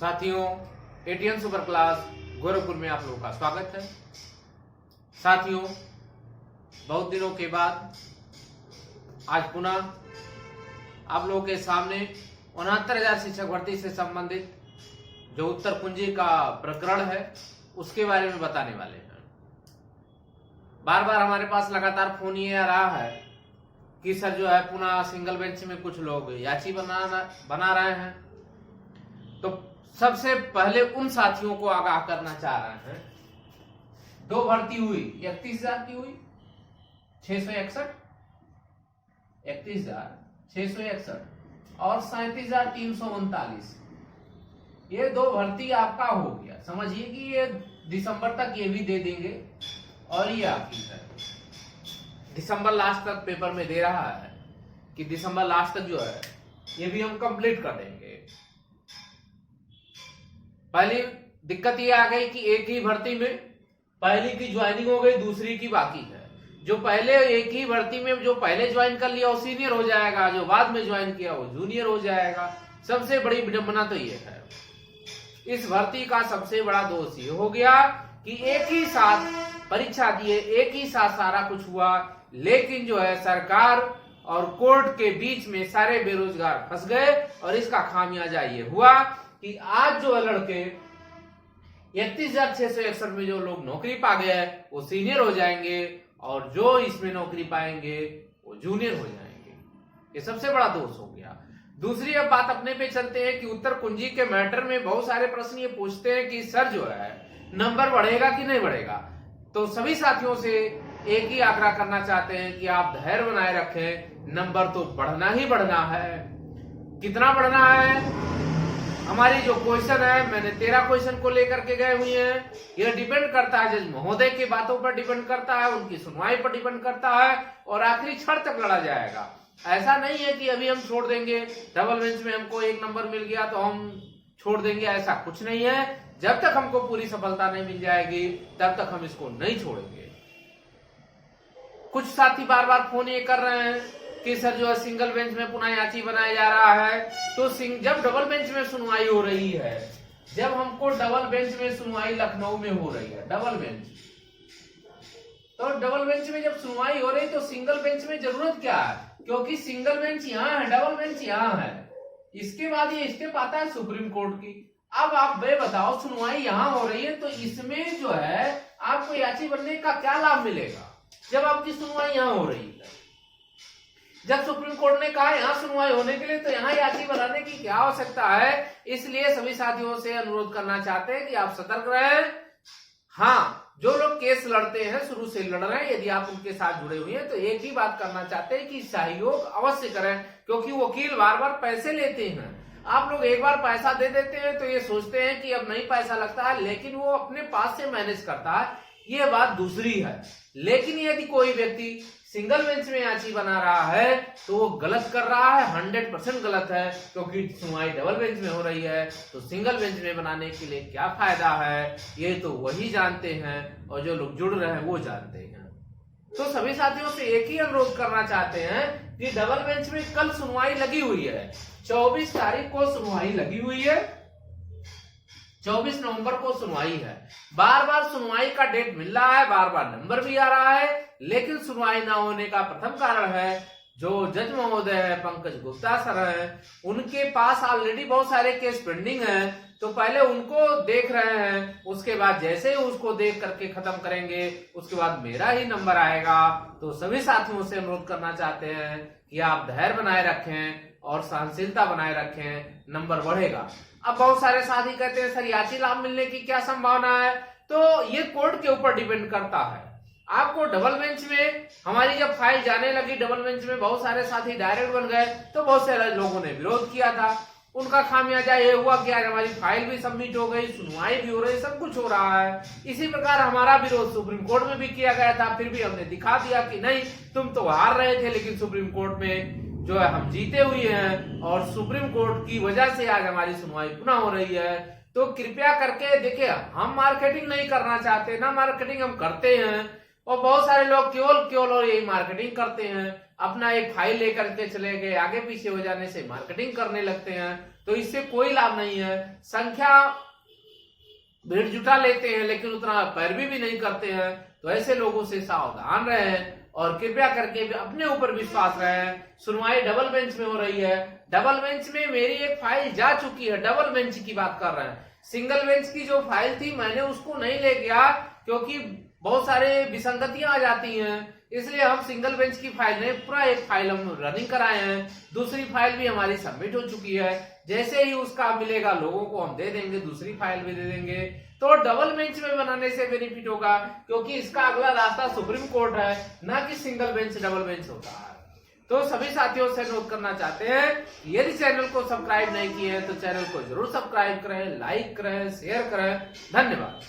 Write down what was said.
साथियों, ATN super class Gorakhpur में आप लोगों का स्वागत है। साथियों, बहुत दिनों के बाद आज पुनः आप लोगों के सामने 69,000 शिक्षक भर्ती से संबंधित जो उत्तर कुंजी का प्रकरण है उसके बारे में बताने वाले हैं। बार बार हमारे पास लगातार फोन ये आ रहा है कि सर जो है पुनः सिंगल बेंच में कुछ लोग याची बना रहे हैं। तो सबसे पहले उन साथियों को आगाह करना चाह रहे हैं, दो भर्ती हुई, 31,000 की हुई, 661, 31,661 और 37,339। ये दो भर्ती आपका हो गया। समझिए कि ये दिसंबर तक ये भी दे देंगे और ये आपकी है। दिसंबर लास्ट तक पेपर में दे रहा है कि दिसंबर लास्ट तक जो है ये भी हम कंप्लीट कर देंगे। पहली दिक्कत ये आ गई कि एक ही भर्ती में पहली की ज्वाइनिंग हो गई, दूसरी की बाकी है। जो पहले एक ही भर्ती में जो पहले ज्वाइन कर लिया वो सीनियर हो जाएगा, जो बाद में ज्वाइन किया वो जूनियर हो जाएगा। सबसे बड़ी विडंबना तो ये है। इस भर्ती का सबसे बड़ा दोष ये हो गया कि एक ही साथ परीक्षा दिए, एक ही साथ सारा कुछ हुआ, लेकिन जो है सरकार और कोर्ट के बीच में सारे बेरोजगार फंस गए और इसका खामियाजा ये हुआ कि आज जो लड़के 31,661 में जो लोग नौकरी पा गए हैं वो सीनियर हो जाएंगे और जो इसमें नौकरी पाएंगे वो जूनियर हो जाएंगे। ये सबसे बड़ा दोष हो गया। दूसरी अब बात अपने पे चलते हैं कि उत्तर कुंजी के मैटर में बहुत सारे प्रश्न ये पूछते हैं कि सर जो है नंबर बढ़ेगा कि नहीं बढ़ेगा। तो सभी साथियों से एक ही आग्रह करना चाहते हैं कि आप धैर्य बनाए रखें। नंबर तो बढ़ना ही बढ़ना है। कितना बढ़ना है? हमारी जो क्वेश्चन है, मैंने 13 क्वेश्चन को लेकर के गए हुए हैं। यह डिपेंड करता है जज महोदय की बातों पर डिपेंड करता है, उनकी सुनवाई पर डिपेंड करता है और आखिरी क्षण तक लड़ा जाएगा। ऐसा नहीं है कि अभी हम छोड़ देंगे, डबल बेंच में हमको 1 नंबर मिल गया तो हम छोड़ देंगे, ऐसा कुछ नहीं है। जब तक हमको पूरी सफलता नहीं मिल जाएगी तब तक हम इसको नहीं छोड़ेंगे। कुछ साथी बार बार फोन ये कर रहे हैं कि सर जो है सिंगल बेंच में पुनः याची बनाया जा रहा है। तो जब डबल बेंच में सुनवाई हो रही है, जब हमको डबल बेंच में सुनवाई लखनऊ में हो रही है, डबल बेंच, तो डबल बेंच में जब सुनवाई हो रही तो सिंगल बेंच में जरूरत क्या है? क्योंकि सिंगल बेंच यहाँ है, डबल बेंच यहाँ है। इसके बाद ये स्टेप आता है सुप्रीम कोर्ट की। अब आप बताओ, सुनवाई यहाँ हो रही है तो इसमें जो है आपको याची बनने का क्या लाभ मिलेगा जब आपकी सुनवाई यहाँ हो रही है? जब सुप्रीम कोर्ट ने कहा यहाँ सुनवाई होने के लिए तो यहाँ याची बनाने की क्या आवश्यकता है? इसलिए सभी साथियों से अनुरोध करना चाहते हैं कि आप सतर्क रहें। हाँ, जो लोग केस लड़ते हैं, शुरू से लड़ रहे हैं, यदि आप उनके साथ जुड़े हुए हैं तो एक ही बात करना चाहते हैं कि सहयोग अवश्य करें, क्योंकि वकील बार बार पैसे लेते हैं। आप लोग एक बार पैसा दे देते हैं तो ये सोचते हैं कि अब नहीं पैसा लगता है, लेकिन वो अपने पास से मैनेज करता है, ये बात दूसरी है। लेकिन यदि कोई व्यक्ति सिंगल बेंच में याची बना रहा है तो वो गलत कर रहा है, 100% गलत है, क्योंकि सुनवाई डबल बेंच में हो रही है। तो सिंगल बेंच में बनाने के लिए क्या फायदा है, ये तो वही जानते हैं और जो लोग जुड़ रहे हैं वो जानते हैं। तो सभी साथियों से एक ही अनुरोध करना चाहते हैं कि डबल बेंच में कल सुनवाई लगी हुई है, 24 तारीख को सुनवाई लगी हुई है, 24 नवंबर को सुनवाई है। बार बार सुनवाई का डेट मिल रहा है, बार बार नंबर भी आ रहा है, लेकिन सुनवाई ना होने का प्रथम कारण है जो जज महोदय है, पंकज गुप्ता सर हैं, उनके पास ऑलरेडी बहुत सारे केस पेंडिंग हैं। तो पहले उनको देख रहे हैं, उसके बाद जैसे ही उसको देख करके खत्म करेंगे उसके बाद मेरा ही नंबर आएगा। तो सभी साथियों से अनुरोध करना चाहते हैं कि आप धैर्य बनाए रखें और सहनशीलता बनाए रखें, नंबर बढ़ेगा। अब बहुत सारे साथी कहते हैं सर याची लाभ मिलने की क्या संभावना है? तो ये कोर्ट के ऊपर डिपेंड करता है। आपको डबल बेंच में, हमारी जब फाइल जाने लगी डबल बेंच में बहुत सारे साथी डायरेक्ट बन गए तो बहुत सारे लोगों ने विरोध किया था। उनका खामियाजा ये हुआ कि आज हमारी फाइल भी सबमिट हो गई, सुनवाई भी हो रही, सब कुछ हो रहा है। इसी प्रकार हमारा विरोध सुप्रीम कोर्ट में भी किया गया था, फिर भी हमने दिखा दिया कि नहीं, तुम तो हार रहे थे, लेकिन सुप्रीम कोर्ट में जो है हम जीते हुए हैं और सुप्रीम कोर्ट की वजह से आज हमारी सुनवाई पुनः हो रही है। तो कृपया करके देखिए, हम मार्केटिंग नहीं करना चाहते, ना मार्केटिंग हम करते हैं, और बहुत सारे लोग केवल और यही मार्केटिंग करते हैं। अपना एक फाइल लेकर के चले गए, आगे पीछे हो जाने से मार्केटिंग करने लगते हैं। तो इससे कोई लाभ नहीं है। संख्या भीड़ जुटा लेते हैं लेकिन उतना पैरवी भी नहीं करते हैं, तो ऐसे लोगों से सावधान रहें और कृपया करके भी अपने ऊपर विश्वास रहे। सुनवाई डबल बेंच में हो रही है, डबल बेंच में मेरी एक फाइल जा चुकी है, डबल बेंच की बात कर रहे हैं। सिंगल बेंच की जो फाइल थी मैंने उसको नहीं ले गया क्योंकि बहुत सारे विसंगतियां आ जाती हैं, इसलिए हम सिंगल बेंच की फाइल ने पूरा एक फाइल हम रनिंग कराए हैं। दूसरी फाइल भी हमारी सबमिट हो चुकी है, जैसे ही उसका मिलेगा लोगों को हम दे देंगे, दूसरी फाइल भी दे देंगे। तो डबल बेंच में बनाने से बेनिफिट होगा क्योंकि इसका अगला रास्ता सुप्रीम कोर्ट है, ना कि सिंगल बेंच डबल बेंच होता है। तो सभी साथियों से अनुरोध करना चाहते हैं, यदि चैनल को सब्सक्राइब नहीं किए हैं तो चैनल को जरूर सब्सक्राइब करें, लाइक करें, शेयर करें। धन्यवाद।